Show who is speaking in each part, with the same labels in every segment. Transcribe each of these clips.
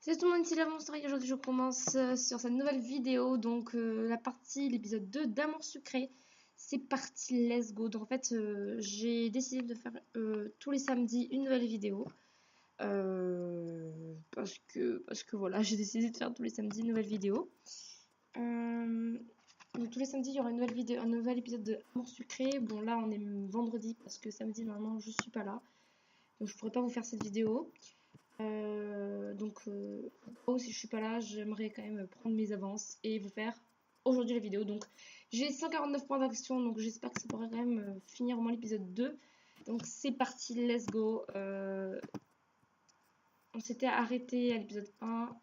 Speaker 1: Salut tout le monde, ici la Monstre et aujourd'hui je commence sur cette nouvelle vidéo, donc l'épisode 2 d'Amour Sucré. C'est parti, let's go. Donc en fait j'ai décidé de faire tous les samedis une nouvelle vidéo. Parce que voilà, j'ai décidé de faire tous les samedis une nouvelle vidéo. Donc tous les samedis il y aura une nouvelle vidéo, un nouvel épisode de Amour Sucré. Bon là on est vendredi parce que samedi normalement je suis pas là. Donc je pourrais pas vous faire cette vidéo. Si je suis pas là, j'aimerais quand même prendre mes avances et vous faire aujourd'hui la vidéo. Donc j'ai 149 points d'action, donc j'espère que ça pourrait quand même finir au moins l'épisode 2. Donc c'est parti, let's go. On s'était arrêté à l'épisode 1.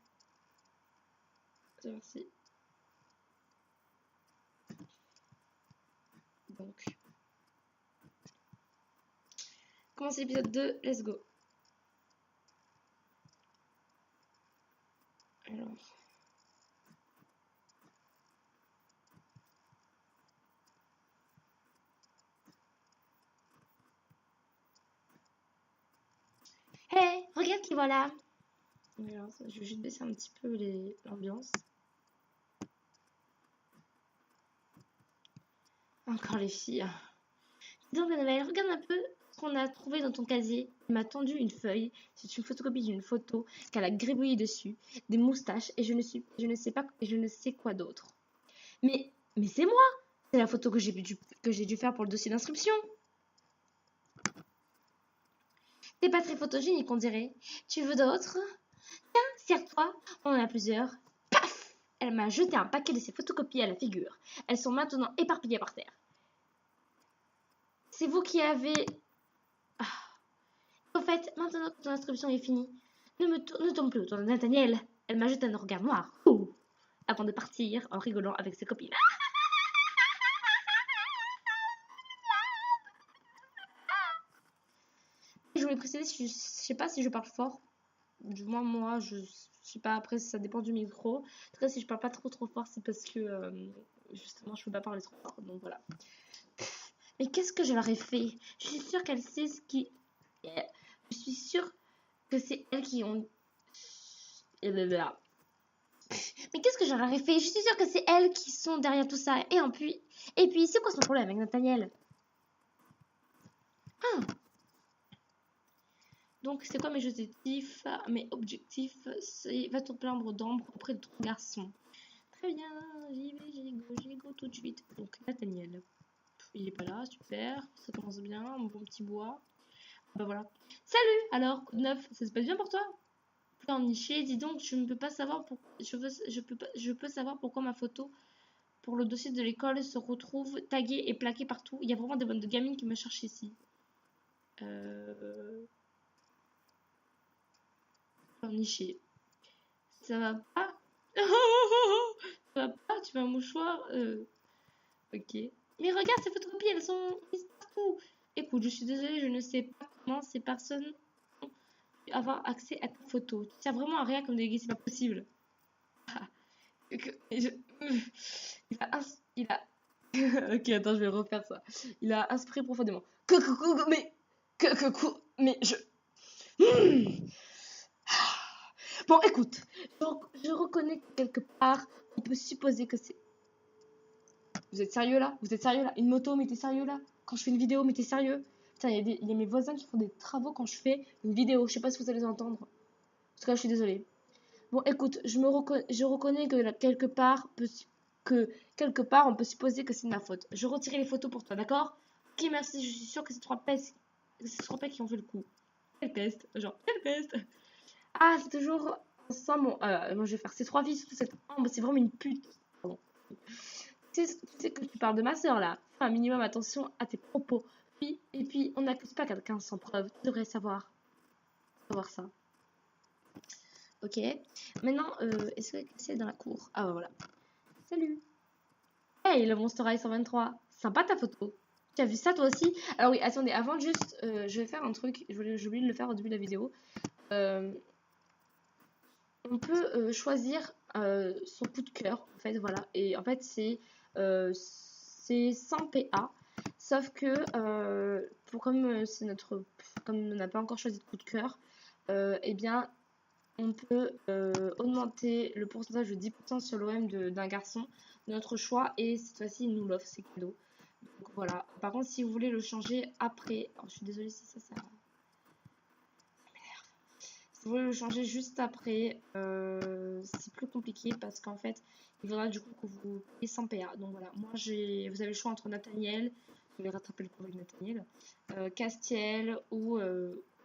Speaker 1: Merci. Donc commencer l'épisode 2, let's go. Alors. Hey, regarde qui voilà. Alors, je vais juste baisser un petit peu l'ambiance. Encore les filles. Donc Annabelle, regarde un peu ce qu'on a trouvé dans ton casier. Il m'a tendu une feuille. C'est une photocopie d'une photo qu'elle a gribouillée dessus, des moustaches et je ne sais quoi d'autre. Mais c'est moi. C'est la photo que j'ai dû faire pour le dossier d'inscription. T'es pas très photogénique, on dirait. Tu veux d'autres? Tiens, serre-toi. On en a plusieurs. Paf! Elle m'a jeté un paquet de ses photocopies à la figure. Elles sont maintenant éparpillées par terre. C'est vous qui avez... Au fait, maintenant que ton inscription est finie, ne tombe plus autour de Nathaniel. Elle m'a jeté un regard noir. Avant de partir en rigolant avec ses copines. Je voulais préciser, je sais pas si je parle fort. Du moins, moi, je sais pas. Après, ça dépend du micro. En tout cas, si je parle pas trop fort, c'est parce que justement, je peux pas parler trop fort. Donc voilà. Mais qu'est-ce que je leur ai fait? Je suis sûre qu'elle sait ce qui. Je suis sûre que c'est elles qui ont. Mais qu'est-ce que je leur ai fait? Je suis sûre que c'est elles qui sont derrière tout ça. Et puis c'est quoi son problème avec Nathaniel? Donc, c'est quoi mes objectifs? Mes objectifs, c'est va te plaindre d'ombre auprès de ton garçon. Très bien, j'y go tout de suite. Donc, Nathaniel, il est pas là, super, ça commence bien, mon bon petit bois. Bah voilà. Salut. Alors, coup de neuf, ça se passe bien pour toi? Niché, dis donc, je ne peux pas savoir je peux savoir pourquoi ma photo pour le dossier de l'école se retrouve taguée et plaquée partout. Il y a vraiment des bonnes de gamines qui me cherchent ici. Niché. Ça va pas? Ça va pas? Tu veux un mouchoir? Ok. Mais regarde, ces photocopies, elles sont mises partout. Écoute, je suis désolée, je ne sais pas comment ces personnes ont pu avoir accès à ta photo. Tu tiens vraiment à rien comme délégué, c'est pas possible. Il a... Ok, attends, je vais refaire ça. Il a inspiré profondément. Mais je... Bon, écoute, je reconnais que quelque part, on peut supposer que c'est... Vous êtes sérieux là? Vous êtes sérieux là? Une moto, mais t'es sérieux là? Quand je fais une vidéo, mais t'es sérieux? Putain, il y a mes voisins qui font des travaux quand je fais une vidéo. Je sais pas si vous allez les entendre. En tout cas, je suis désolée. Bon, écoute, je reconnais que quelque part, on peut supposer que c'est de ma faute. Je retirais les photos pour toi, d'accord? Ok, merci, je suis sûre que c'est trois pestes qui ont fait le coup. Quelle peste? Genre, quelle peste? Ah, c'est toujours ça, moi je vais faire ces trois filles, surtout cette... Oh, c'est vraiment une pute. Pardon. Tu sais que tu parles de ma soeur là. Fais un minimum attention à tes propos. Et puis, on n'accuse pas quelqu'un sans preuve. Tu devrais savoir ça. Ok. Maintenant, est-ce que c'est dans la cour? Ah bah voilà. Salut. Hey, le Monster High 123. Sympa ta photo. Tu as vu ça toi aussi? Alors oui, attendez, avant juste, je vais faire un truc. J'ai oublié de le faire au début de la vidéo. On peut choisir son coup de cœur, en fait, voilà. Et en fait, c'est sans PA. Sauf que, comme on n'a pas encore choisi de coup de cœur, eh bien, on peut augmenter le pourcentage de 10% sur l'OM d'un garçon de notre choix. Et cette fois-ci, il nous l'offre, c'est cadeau. Donc voilà. Par contre, si vous voulez le changer après... Alors, je suis désolée si ça m'énerve. Si vous voulez le changer juste après, c'est plus compliqué parce qu'en fait, il faudra du coup que vous payez 100 PA. Donc voilà, moi vous avez le choix entre Nathaniel, je vais rattraper le problème de Nathaniel, Castiel ou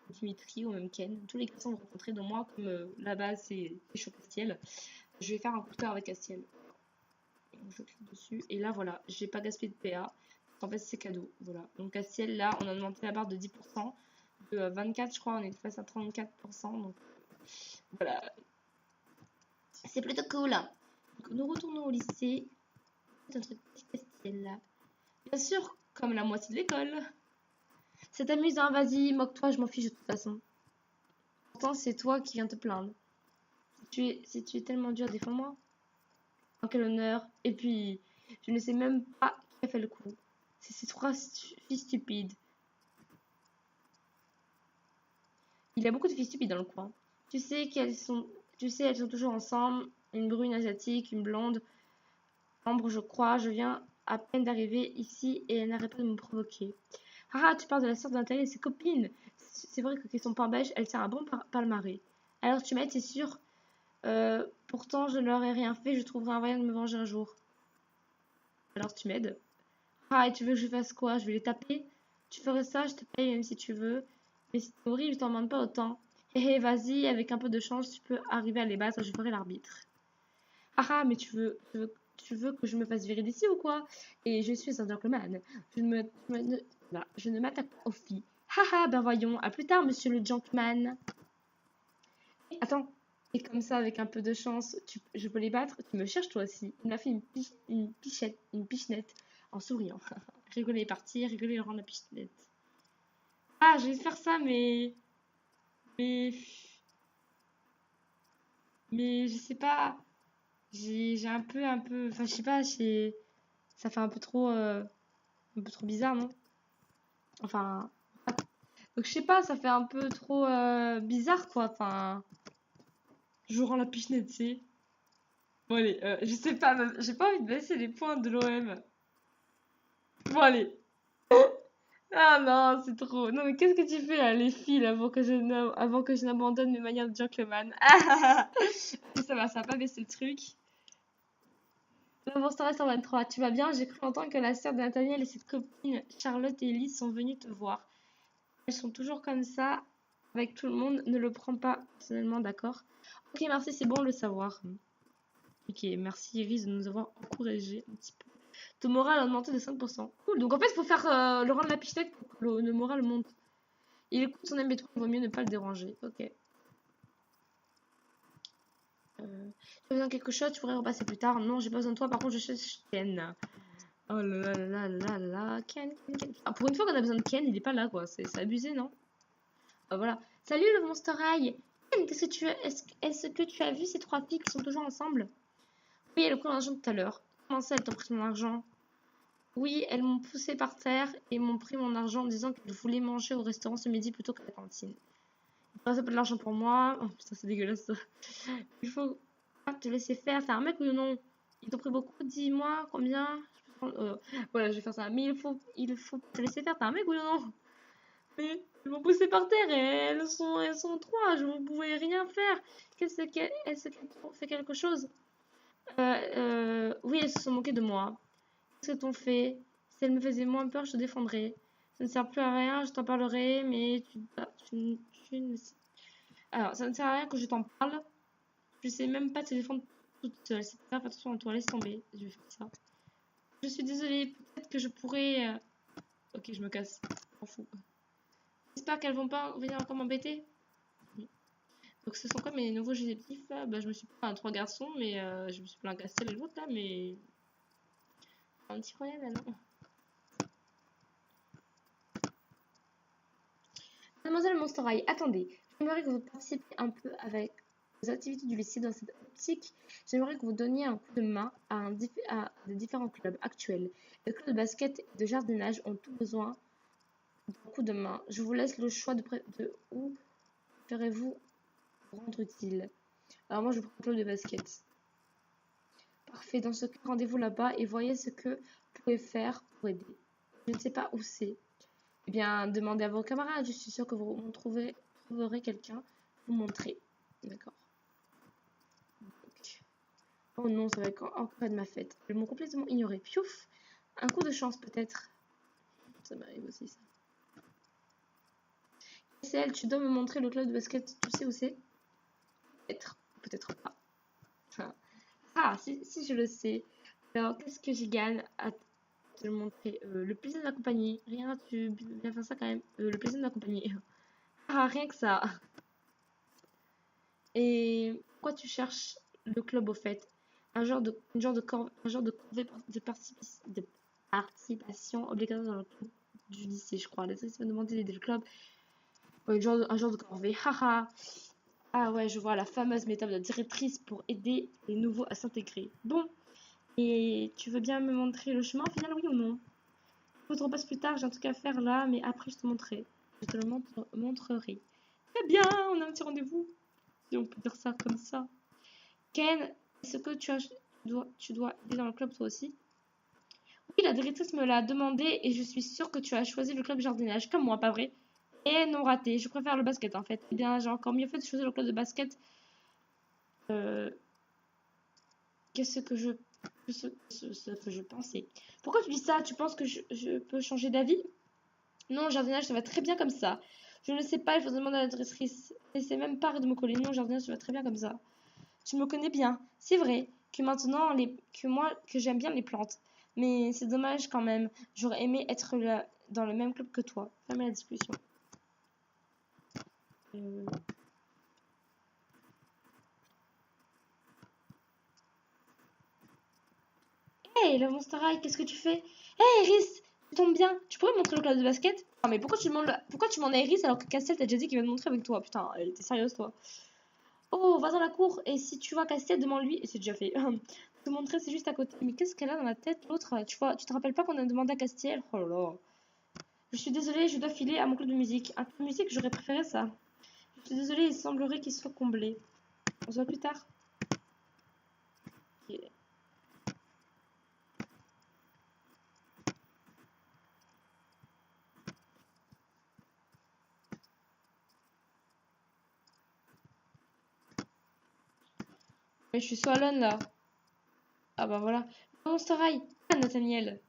Speaker 1: Dimitri ou même Ken. Tous les garçons que vous rencontrez, donc moi, comme là-bas c'est chaud Castiel, je vais faire un coup de cœur avec Castiel. Donc je clique dessus et là voilà, j'ai pas gaspillé de PA. En fait, c'est cadeau. Voilà. Donc Castiel, là, on a augmenté la barre de 10%. De 24, je crois, on est passé à 34%. Donc voilà, c'est plutôt cool. Donc, nous retournons au lycée. Notre petit Castiel là. Bien sûr, comme la moitié de l'école. C'est amusant, vas-y, moque-toi, je m'en fiche de toute façon. Pourtant, c'est toi qui viens te plaindre. Si tu es tellement dur, défends-moi. En quel honneur. Et puis, je ne sais même pas qui a fait le coup. C'est ces trois filles stupides. Il y a beaucoup de filles stupides dans le coin. Tu sais, elles sont toujours ensemble. Une brune asiatique, une blonde. Ambre, je crois. Je viens à peine d'arriver ici et elle n'arrête pas de me provoquer. Ah, tu parles de la sœur d'Intel et ses copines. C'est vrai que son pain beige, elle tient un bon palmarès. Alors tu m'aides, c'est sûr. Pourtant, je ne leur ai rien fait. Je trouverai un moyen de me venger un jour. Alors tu m'aides. Ah, et tu veux que je fasse quoi? Je vais les taper? Tu ferais ça, je te paye même si tu veux. Mais si t'es horrible, je t'en demande pas autant. Hé hé, vas-y, avec un peu de chance, tu peux arriver à les battre, je ferai l'arbitre. Ah, mais tu veux que je me fasse virer d'ici ou quoi? Et je suis un gentleman. Je ne m'attaque pas aux filles. Haha, ben voyons, à plus tard, monsieur le gentleman. Attends, et comme ça, avec un peu de chance, je peux les battre? Tu me cherches toi aussi. Il m'a fait une pichenette en souriant. Rigoler est parti, rigoler le rend la pichenette. Ah, je vais faire ça, mais, mais je sais pas. J'ai un peu, enfin, je sais pas, ça fait un peu trop bizarre, non? Enfin, donc je sais pas, ça fait un peu trop bizarre, quoi. Enfin, je rends la pichenette, tu sais. Bon, allez, je sais pas, j'ai pas envie de baisser les points de l'OM. Bon, allez. Ah non, c'est trop. Non, mais qu'est-ce que tu fais là, les filles, avant que je n'abandonne mes manières de gentleman? Ça va pas baisser le truc. Bon, ça reste en 23. Tu vas bien? J'ai cru entendre que la sœur de Nathaniel et ses copines Charlotte et Elise sont venues te voir. Elles sont toujours comme ça avec tout le monde. Ne le prends pas personnellement, d'accord? Ok, merci, c'est bon de le savoir. Ok, merci Iris de nous avoir encouragés un petit peu. Ton moral a augmenté de 5%. Cool, donc en fait, il faut faire le rang de la pichenette pour que le moral monte. Il écoute son MP3, il vaut mieux ne pas le déranger. Ok. Tu as besoin de quelque chose? Tu pourrais repasser plus tard? Non, j'ai pas besoin de toi. Par contre, je cherche Ken. Oh là là là là là là. Ken. Ah, pour une fois qu'on a besoin de Ken, il est pas là, quoi. C'est abusé, non? Ah, voilà. Salut le Monster High. Ken, est-ce que tu as vu ces trois filles qui sont toujours ensemble? Oui, elles ont pris mon argent tout à l'heure. Comment ça, elles t'ont pris mon argent? Oui, elles m'ont poussé par terre et m'ont pris mon argent en disant qu'elles voulaient manger au restaurant ce midi plutôt qu'à la cantine. Ça pas de l'argent pour moi. Oh putain, c'est dégueulasse ça. Il faut te laisser faire. C'est un mec ou non? Ils t'ont pris beaucoup. Dis-moi combien. Voilà, je vais faire ça. Mais il faut te laisser faire. T'es un mec ou non? Mais elles m'ont poussé par terre et elles sont trois. Je ne pouvais rien faire. Est-ce qu'elles ont fait quelque chose? Oui, elles se sont moquées de moi. Qu'est-ce que t'en fais? Si elle me faisait moins peur, je te défendrais. Ça ne sert plus à rien, je t'en parlerai, mais tu ne sais. Alors, ça ne sert à rien que je t'en parle. Je sais même pas te défendre toute seule. C'est pas grave, attention à toi, laisse tomber. Je vais faire ça. Je suis désolée, peut-être que je pourrais. Ok, je me casse. M'en fous. J'espère qu'elles vont pas venir encore m'embêter. Donc, ce sont quoi mes nouveaux objectifs là? Bah, je me suis pris un 3 garçons, mais je me suis pris un Castel et l'autre là, mais. Un petit problème là, non? Mademoiselle Monstorail, attendez, j'aimerais que vous participiez un peu avec les activités du lycée dans cette optique. J'aimerais que vous donniez un coup de main à des différents clubs actuels. Les clubs de basket et de jardinage ont tout besoin d'un coup de main. Je vous laisse le choix de où ferez-vous vous rendre utile. Alors moi, je prends le club de basket. Parfait, dans ce cas, rendez-vous là-bas et voyez ce que vous pouvez faire pour aider. Je ne sais pas où c'est. Eh bien, demandez à vos camarades. Je suis sûre que vous trouverez quelqu'un pour vous montrer. D'accord. Oh non, ça va être encore de ma fête. Ils m'ont complètement ignoré. Piouf! Un coup de chance peut-être. Ça m'arrive aussi ça. C'est elle, tu dois me montrer le club de basket. Tu sais où c'est? Peut-être. Peut-être pas. Ah, si je le sais. Alors, qu'est-ce que j'y gagne à te le montrer? Le plaisir de la compagnie. Rien, tu viens faire ça quand même. Le plaisir de la compagnie. Ah, rien que ça. Et pourquoi tu cherches le club au fait? Un genre de corvée de participation obligatoire dans le club du lycée, je crois. Les me demander d'aider le club. Ouais, un genre de corvée. Haha. Ah ouais, je vois la fameuse méthode de la directrice pour aider les nouveaux à s'intégrer. Bon, et tu veux bien me montrer le chemin au final, oui ou non? Je te repasse plus tard, j'ai un truc à faire là, mais après je te montrerai. Je te le montrerai. Très bien, on a un petit rendez-vous. Si on peut dire ça comme ça. Ken, est-ce que tu dois aider dans le club toi aussi? Oui, la directrice me l'a demandé et je suis sûre que tu as choisi le club jardinage, comme moi, pas vrai? Et non raté, je préfère le basket en fait. Eh bien, j'ai encore mieux fait de choisir le club de basket. Qu'est-ce que ce que je pensais. Pourquoi tu dis ça? Tu penses que je peux changer d'avis? Non, le jardinage, ça va très bien comme ça. Je ne sais pas, il faut demander à la directrice. N'essaie même pas de me coller. Non, le jardinage, ça va très bien comme ça. Tu me connais bien. C'est vrai que maintenant, que j'aime bien les plantes. Mais c'est dommage quand même. J'aurais aimé être là, dans le même club que toi. Fermez la discussion. Hey, la Monster High, qu'est-ce que tu fais? Hey, Iris, tu tombes bien. Tu pourrais me montrer le club de basket? Ah, mais pourquoi tu demandes à Iris alors que Castiel t'a déjà dit qu'il va te montrer avec toi? Putain, elle était sérieuse, toi. Oh, va dans la cour et si tu vois Castiel, demande-lui. Et c'est déjà fait. Te montrer, c'est juste à côté. Mais qu'est-ce qu'elle a dans la tête, l'autre? Tu te rappelles pas qu'on a demandé à Castiel? Oh là là. Je suis désolée, je dois filer à mon club de musique. Un club de musique, j'aurais préféré ça. Je suis désolée, il semblerait qu'il soit comblé. On se voit plus tard. Ok. Mais je suis so alone là. Ah bah voilà. Monster High. Ah, Nathaniel.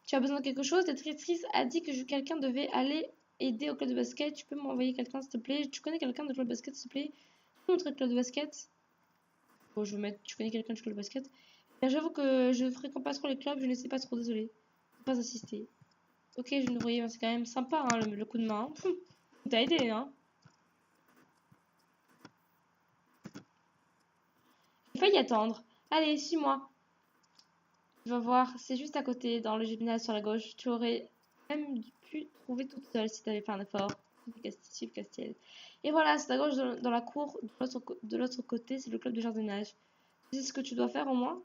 Speaker 1: Tu as besoin de quelque chose? La directrice a dit que quelqu'un devait aller aider au club de basket. Tu peux m'envoyer quelqu'un, s'il te plaît? Tu connais quelqu'un de club de basket, s'il te plaît? Tu peux montrer le club de basket? Bon, je vais mettre. Tu connais quelqu'un du club de basket? Bien, j'avoue que je ne fréquente pas trop les clubs, je ne sais pas trop, désolé. Je peux pas assister. Ok, je ne voyais, c'est quand même sympa, hein, le coup de main. T'as aidé, hein? Il faut y attendre. Allez, suis-moi. Tu vas voir, c'est juste à côté, dans le gymnase sur la gauche. Tu aurais même pu trouver toute seule si tu avais fait un effort. Suivre Castiel. Et voilà, c'est à gauche dans la cour. De l'autre côté, c'est le club de jardinage. Tu sais ce que tu dois faire au moins?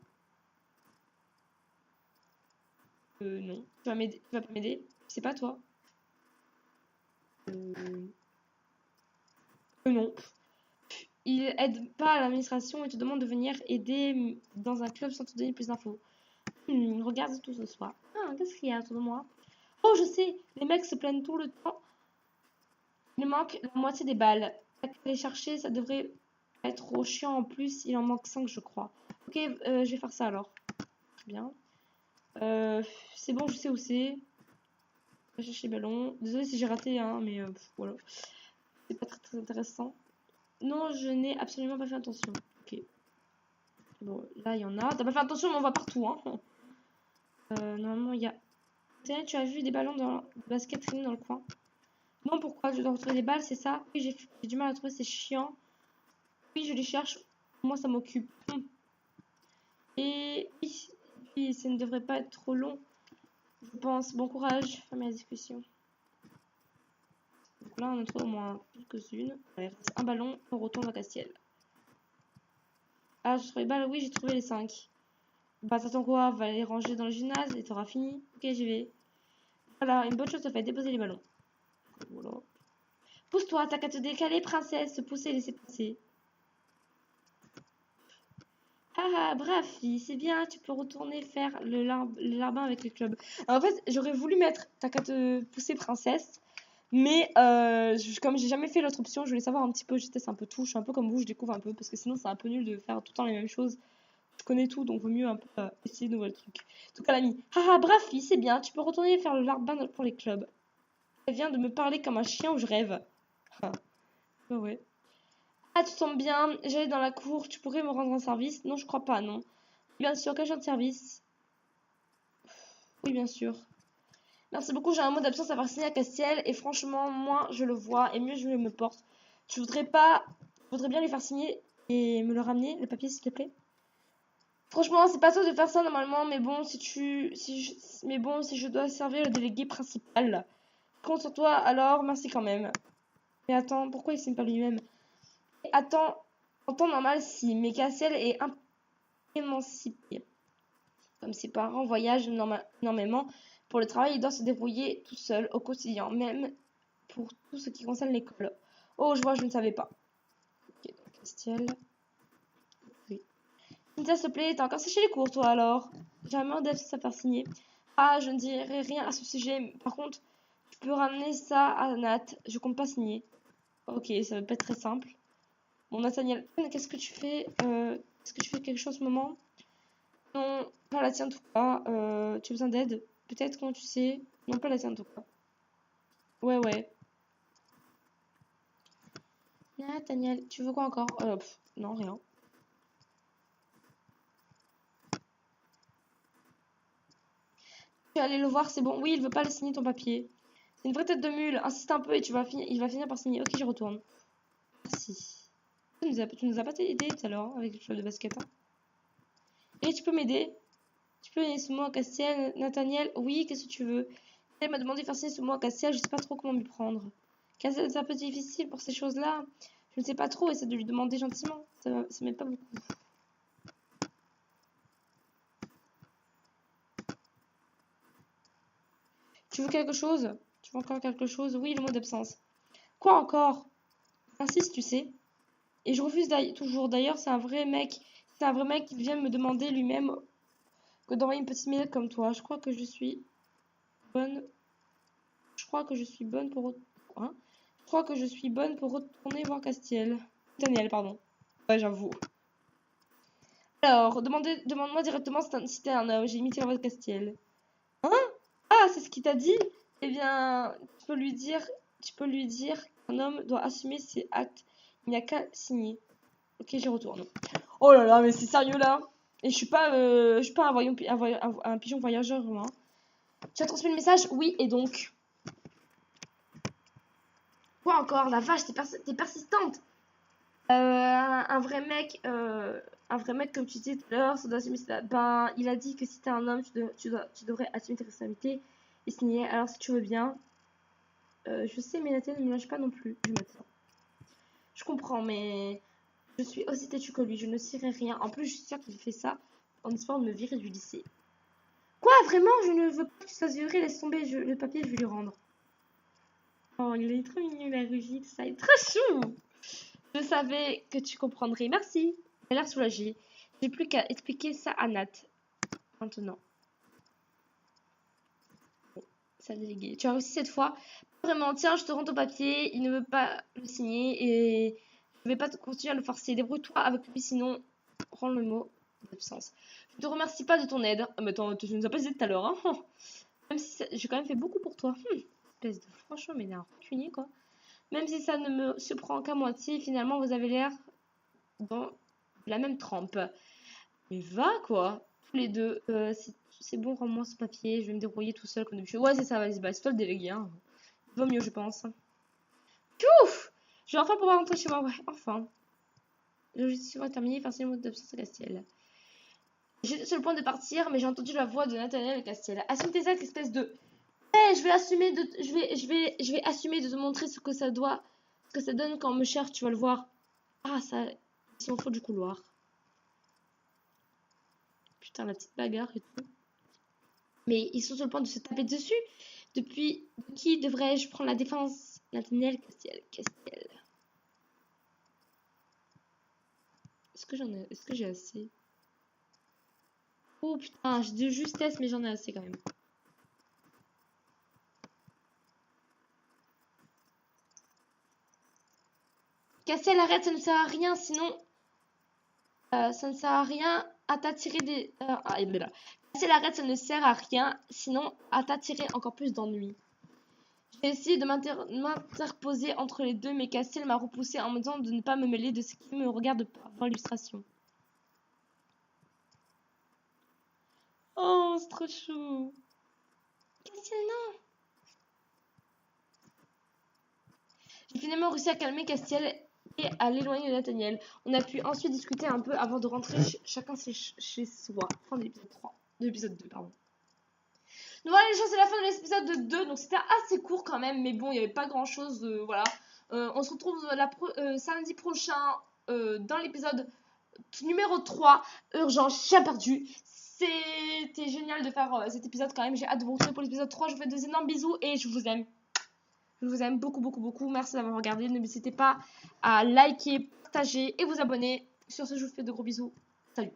Speaker 1: Non. Tu vas m'aider. Tu vas pas m'aider? C'est pas toi. Non. Il aide pas à l'administration et te demande de venir aider dans un club sans te donner plus d'infos. Regarde tout ce soir. Ah, qu'est-ce qu'il y a autour de moi? Oh, je sais, les mecs se plaignent tout le temps. Il manque la moitié des balles. Aller chercher, ça devrait être trop chiant en plus. Il en manque 5, je crois. Ok, je vais faire ça alors. Très bien. C'est bon, je sais où c'est. Je vais chercher le ballon. Désolée si j'ai raté, hein, mais voilà. C'est pas très, très intéressant. Non, je n'ai absolument pas fait attention. Ok. Bon, là, il y en a. T'as pas fait attention, mais on va partout, hein. Normalement, il y a... Tu as vu des ballons dans le basket traîner dans le coin? Non, pourquoi? Je dois retrouver des balles, c'est ça? Oui, j'ai du mal à trouver, c'est chiant. Oui, je les cherche. Moi, ça m'occupe. Et oui, ça ne devrait pas être trop long. Je pense. Bon courage. Fermez la discussion. Donc là, on en trouve au moins quelques-unes. Il reste un ballon. On retourne à Castiel. Ah, j'ai trouvé les balles. Oui, j'ai trouvé les 5. Bah, t'attends quoi? Va les ranger dans le gymnase et t'auras fini. Ok, j'y vais. Voilà, une bonne chose, ça fait déposer les ballons. Voilà. Pousse-toi, t'as qu'à te décaler, princesse. Se pousser, laisser passer. Ah, brave fille, c'est bien, tu peux retourner faire le larbin avec le club. Alors, en fait, j'aurais voulu mettre t'as qu'à te pousser princesse, mais comme j'ai jamais fait l'autre option, je voulais savoir un petit peu, je teste un peu tout, je suis un peu comme vous, je découvre un peu, parce que sinon c'est un peu nul de faire tout le temps les mêmes choses. Je connais tout, donc vaut mieux un peu essayer de nouveaux trucs. En tout cas, l'ami, haha, brave fille, c'est bien, tu peux retourner faire le larbin pour les clubs. Elle vient de me parler comme un chien où je rêve. Ah, bah ouais. Ah, tu tombes bien, j'allais dans la cour, tu pourrais me rendre un service? Non, je crois pas, non. Bien sûr, quel genre de service? Oui, bien sûr. Merci beaucoup, j'ai un mot d'absence à faire signer à Castiel, et franchement, moins je le vois, et mieux je me porte. Tu voudrais bien lui faire signer et me le ramener, le papier, s'il te plaît? Franchement, c'est pas toi de faire ça normalement, mais bon, si je dois servir le délégué principal, je compte sur toi, alors merci quand même. Mais attends, pourquoi il signe pas lui-même? Attends, en temps normal, si, mais Castiel est émancipé. Comme ses parents voyagent énormément pour le travail, il doit se débrouiller tout seul au quotidien, même pour tout ce qui concerne l'école. Oh, je vois, je ne savais pas. Ok, donc Castiel. Oui. Cynthia, s'il te plaît, t'as encore séché les cours, toi, alors? J'ai un mot d'absence à faire signer. Ah, je ne dirai rien à ce sujet. Par contre, tu peux ramener ça à Nat. Je compte pas signer. Ok, ça va pas être très simple. Bon, Nathaniel, qu'est-ce que tu fais est-ce que tu fais quelque chose en ce moment? Non, pas la tienne en tout cas. Tu as besoin d'aide? Peut-être, comment tu sais? Non, pas la tienne en tout cas. Ouais, ouais. Nathaniel, tu veux quoi encore? Non, rien. Tu vas aller le voir, c'est bon. Oui, il veut pas le signer ton papier. C'est une vraie tête de mule. Insiste un peu et il va finir par signer. Ok, je retourne. Merci. Tu nous as pas aidé tout à l'heure avec le club de basket. Hein. Et tu peux m'aider? Tu peux donner ce mot à Castiel, Nathaniel? Oui, qu'est-ce que tu veux? Elle m'a demandé de faire signer ce mot à Castiel, je sais pas trop comment m'y prendre. Castiel, c'est un peu difficile pour ces choses-là. Je ne sais pas trop, essaie de lui demander gentiment. Ça m'aide pas beaucoup. Tu veux quelque chose? Tu veux encore quelque chose? Oui, le mot d'absence. Quoi encore? Insiste, tu sais. Et je refuse toujours. D'ailleurs, c'est un vrai mec. C'est un vrai mec qui vient me demander lui-même que d'envoyer une petite minute comme toi. Je crois que je suis bonne. Je crois que je suis bonne pour. Hein? Je crois que je suis bonne pour retourner voir Castiel. Daniel, pardon. Ouais, j'avoue. Alors, demande-moi directement si t'es un homme. J'ai imité la voix de Castiel. Hein? Ah, c'est ce qu'il t'a dit? Eh bien, tu peux lui dire qu'un homme doit assumer ses actes. Il n'y a qu'à signer. Ok, j'y retourne. Oh là là, mais c'est sérieux là? Et je suis pas un pigeon voyageur, moi. Tu as transmis le message? Oui, et donc? Quoi encore? La vache, t'es persistante. Un vrai mec, comme tu disais tout à l'heure, ça doit assumer ben, il a dit que si t'es un homme, tu devrais assumer tes responsabilités et signer. Alors, si tu veux bien, je sais, mais Nathalie ne me lâche pas non plus. Je comprends, mais je suis aussi têtue que lui. Je ne sirai rien. En plus, je suis sûre qu'il fait ça en espérant de me virer du lycée. Quoi, vraiment? Je ne veux pas que tu te fasses virer. Laisse tomber le papier, je vais lui rendre. Oh, il est trop mignon, la rugie, tout ça. Il est trop chou! Je savais que tu comprendrais. Merci. Elle a l'air soulagée. J'ai plus qu'à expliquer ça à Nat. Maintenant. Bon, ça délégué. Tu as réussi cette fois. Vraiment, tiens, je te rends ton papier. Il ne veut pas le signer et je vais pas continuer à le forcer. Débrouille-toi avec lui, sinon, rends le mot d'absence. Je ne te remercie pas de ton aide. Ah, mais attends, tu nous as pas aidé tout à l'heure, hein. Même si j'ai quand même fait beaucoup pour toi. Espèce de franchement, mais d'un rancunier, quoi. Même si ça ne me surprend qu'à moitié, finalement, vous avez l'air dans la même trempe. Mais va quoi, tous les deux. C'est bon, rends-moi ce papier, je vais me débrouiller tout seul comme d'habitude. Ouais, c'est ça, vas-y, bah, c'est toi le délégué. Hein. Vaut mieux, je pense. Ouf! Je vais enfin pouvoir rentrer chez moi, ouais, enfin. Le logiciel est terminé, faire le mot d'absence à Castiel. J'étais sur le point de partir, mais j'ai entendu la voix de Nathaniel et Castiel. Assume tes actes, espèce de. Je vais assumer je vais assumer de te montrer ce que ça donne quand on me cherche, tu vas le voir. Ah, ça, ils sont au fond du couloir. Putain, la petite bagarre et tout. Mais ils sont sur le point de se taper dessus. Depuis qui devrais-je prendre la défense? Nathaniel, Castiel. Est-ce que j'ai assez? Oh putain, j'ai de justesse, mais j'en ai assez quand même. Cassel, arrête, ça ne sert à rien, sinon... ça ne sert à rien à t'attirer des... Cassel, arrête, ça ne sert à rien, sinon à t'attirer encore plus d'ennuis. J'ai essayé de m'interposer entre les deux, mais Cassel m'a repoussé en me disant de ne pas me mêler de ce qui me regarde pas. Voir l'illustration. Oh, c'est trop chou. Cassel, non. J'ai finalement réussi à calmer Castiel et à l'éloigner de Nathaniel. On a pu ensuite discuter un peu avant de rentrer chacun chez soi. Fin de l'épisode 3. De l'épisode 2, pardon. Donc voilà les gens, c'est la fin de l'épisode 2. Donc c'était assez court quand même, mais bon, il n'y avait pas grand chose. Voilà. On se retrouve samedi prochain dans l'épisode numéro 3. Urgence, chien perdu. C'était génial de faire cet épisode quand même. J'ai hâte de vous retrouver pour l'épisode 3. Je vous fais des énormes bisous et je vous aime. Je vous aime beaucoup, beaucoup, beaucoup. Merci d'avoir regardé. N'hésitez pas à liker, partager et vous abonner. Sur ce, je vous fais de gros bisous. Salut.